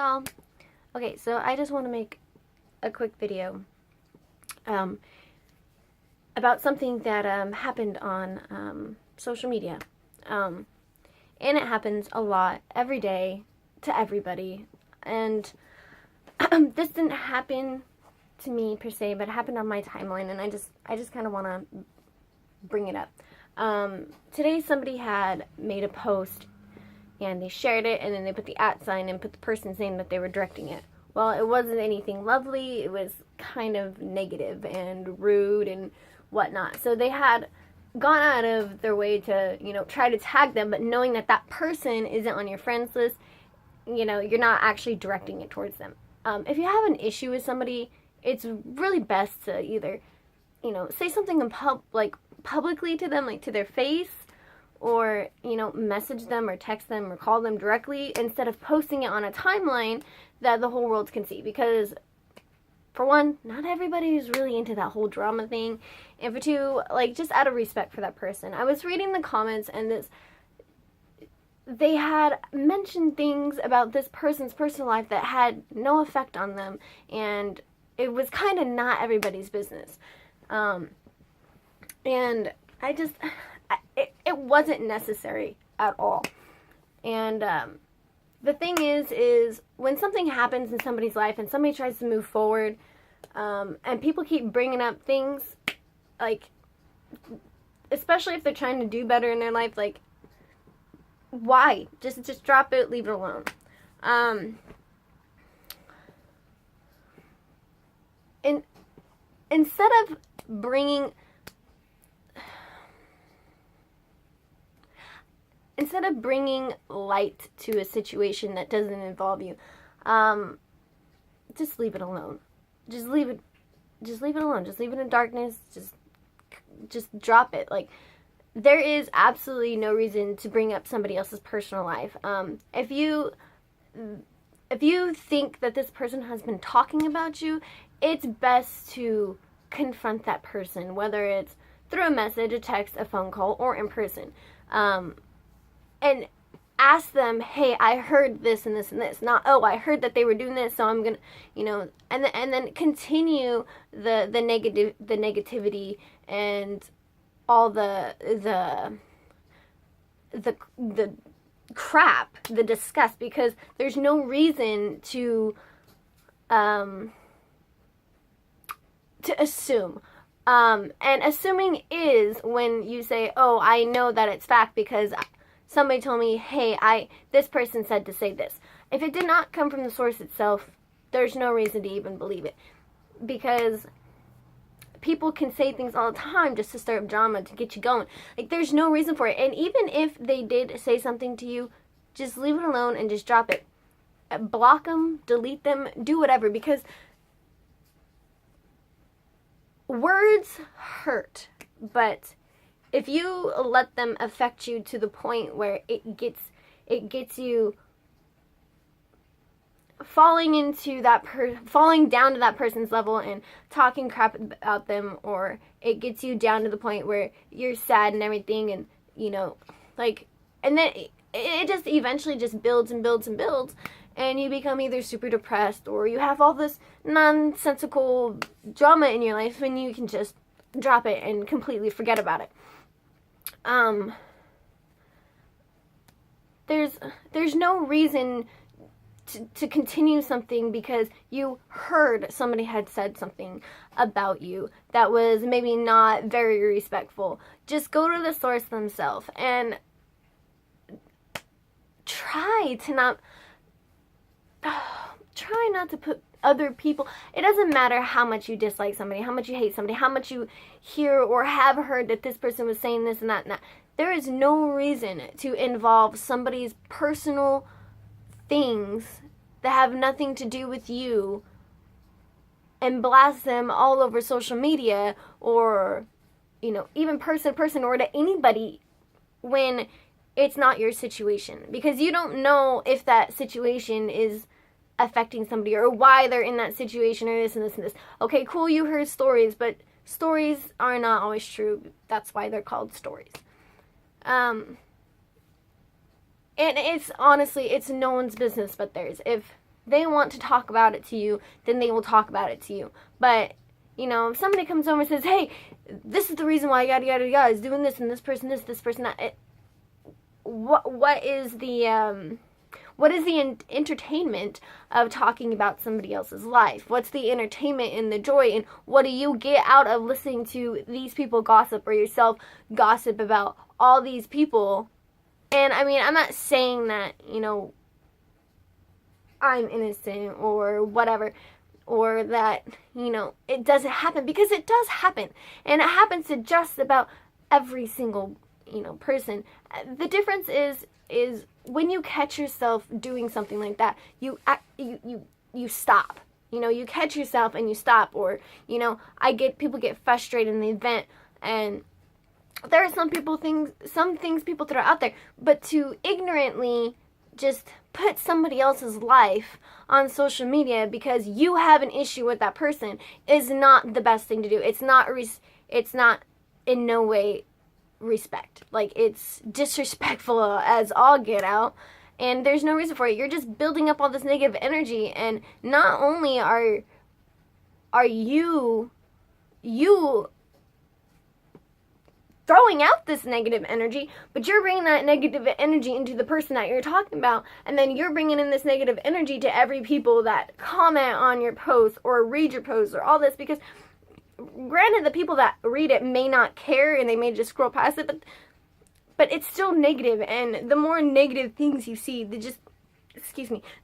y'all. Okay, so I just want to make a quick video about something that happened on social media. And it happens a lot every day to everybody. And this didn't happen to me per se, but it happened on my timeline, and I just kind of want to bring it up. Today somebody had made a post and they shared it, and then they put the @ sign and put the person's name that they were directing it. Well, it wasn't anything lovely. It was kind of negative and rude and whatnot. So they had gone out of their way to, try to tag them, but knowing that that person isn't on your friends list, you're not actually directing it towards them. If you have an issue with somebody, it's really best to either, say something in publicly to them, like to their face, or, message them or text them or call them directly instead of posting it on a timeline that the whole world can see. Because, for one, not everybody is really into that whole drama thing. And for two, just out of respect for that person. I was reading the comments, and they had mentioned things about this person's personal life that had no effect on them, and it was kind of not everybody's business. And it wasn't necessary at all. And the thing is when something happens in somebody's life and somebody tries to move forward, and people keep bringing up things, especially if they're trying to do better in their life, why? Just drop it, leave it alone. And instead of bringing light to a situation that doesn't involve you, just leave it alone. Just leave it alone. Just leave it in darkness. Just drop it. There is absolutely no reason to bring up somebody else's personal life. If you think that this person has been talking about you, it's best to confront that person, whether it's through a message, a text, a phone call, or in person. And ask them, hey, I heard this and this and this. Not, oh, I heard that they were doing this, so I'm gonna, and then continue the negativity and all the crap, the disgust, because there's no reason to assume. And assuming is when you say, oh, I know that it's fact because somebody told me, hey, this person said to say this. If it did not come from the source itself, there's no reason to even believe it. Because people can say things all the time just to stir up drama, to get you going. There's no reason for it. And even if they did say something to you, just leave it alone and just drop it. Block them, delete them, do whatever. Because words hurt, but if you let them affect you to the point where it gets you falling down to that person's level and talking crap about them, or it gets you down to the point where you're sad and everything, and and then it just eventually just builds and builds and builds, and you become either super depressed or you have all this nonsensical drama in your life, and you can just drop it and completely forget about it. There's no reason to continue something because you heard somebody had said something about you that was maybe not very respectful. Just go to the source themselves and try not to put other people. It doesn't matter how much you dislike somebody, how much you hate somebody, how much you hear or have heard that this person was saying this and that and that. There is no reason to involve somebody's personal things that have nothing to do with you and blast them all over social media, or even person to person, or to anybody, when it's not your situation, because you don't know if that situation is affecting somebody or why they're in that situation, or this and this and this. Okay, cool, you heard stories, but stories are not always true. That's why they're called stories. And it's honestly, it's no one's business but theirs. If they want to talk about it to you, then they will talk about it to you. But, you know, if somebody comes over and says, hey, this is the reason why yada yada yada is doing this, and this person this person that, what is the entertainment of talking about somebody else's life? What's the entertainment and the joy, and what do you get out of listening to these people gossip, or yourself gossip about all these people? And I mean, I'm not saying that, you know, I'm innocent or whatever, or that, you know, it doesn't happen, because it does happen, and it happens to just about every single, you know, person. The difference is when you catch yourself doing something like that, you stop. You know, you catch yourself and you stop. Or, you know, people get frustrated in the event, and there are some things people throw out there, but to ignorantly just put somebody else's life on social media because you have an issue with that person is not the best thing to do. It's not in no way respect. Like, it's disrespectful as all get out, and there's no reason for it. You're just building up all this negative energy, and not only are you throwing out this negative energy, but you're bringing that negative energy into the person that you're talking about, and then you're bringing in this negative energy to every people that comment on your post or read your post or all this, because granted, the people that read it may not care and they may just scroll past it, but it's still negative, and the more negative things you see, the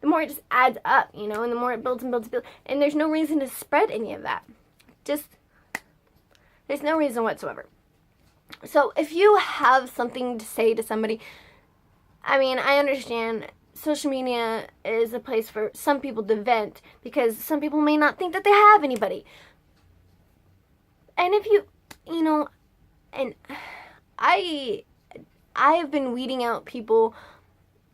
more it just adds up, you know, and the more it builds and builds and builds, and there's no reason to spread any of that. There's no reason whatsoever. So if you have something to say to somebody, I mean, I understand social media is a place for some people to vent, because some people may not think that they have anybody. And if you know, and I've been weeding out people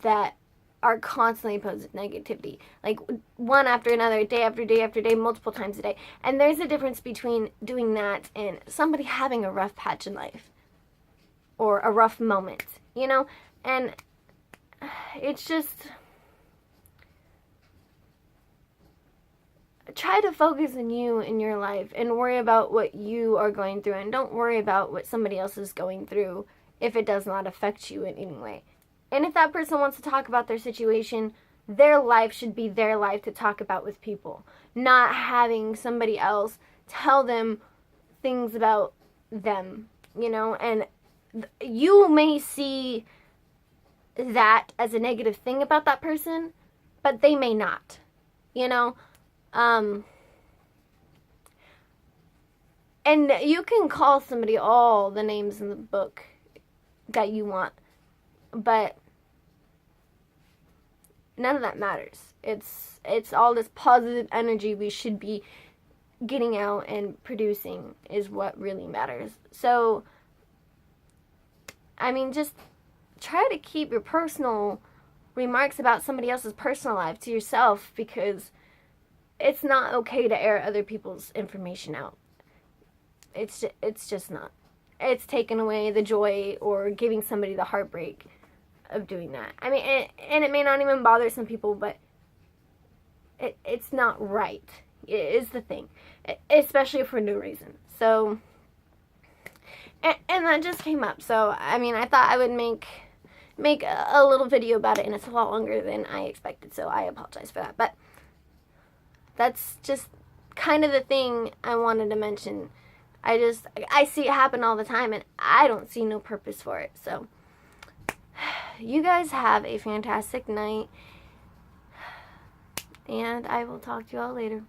that are constantly posting negativity, like one after another, day after day after day, multiple times a day. And there's a difference between doing that and somebody having a rough patch in life or a rough moment, you know? And it's just, try to focus on you in your life and worry about what you are going through, and don't worry about what somebody else is going through if it does not affect you in any way. And if that person wants to talk about their situation, their life should be their life to talk about with people, not having somebody else tell them things about them, you know? And you may see that as a negative thing about that person, but they may not, you know? And you can call somebody all the names in the book that you want, but none of that matters. It's all this positive energy we should be getting out and producing is what really matters. So, I mean, just try to keep your personal remarks about somebody else's personal life to yourself, because it's not okay to air other people's information out. It's just not. It's taking away the joy or giving somebody the heartbreak of doing that. I mean, and it may not even bother some people, but it's not right. It is the thing, especially for no reason. So, and that just came up. So, I mean, I thought I would make a little video about it, and it's a lot longer than I expected, so I apologize for that. But that's just kind of the thing I wanted to mention. I see it happen all the time, and I don't see no purpose for it. So, you guys have a fantastic night, and I will talk to you all later.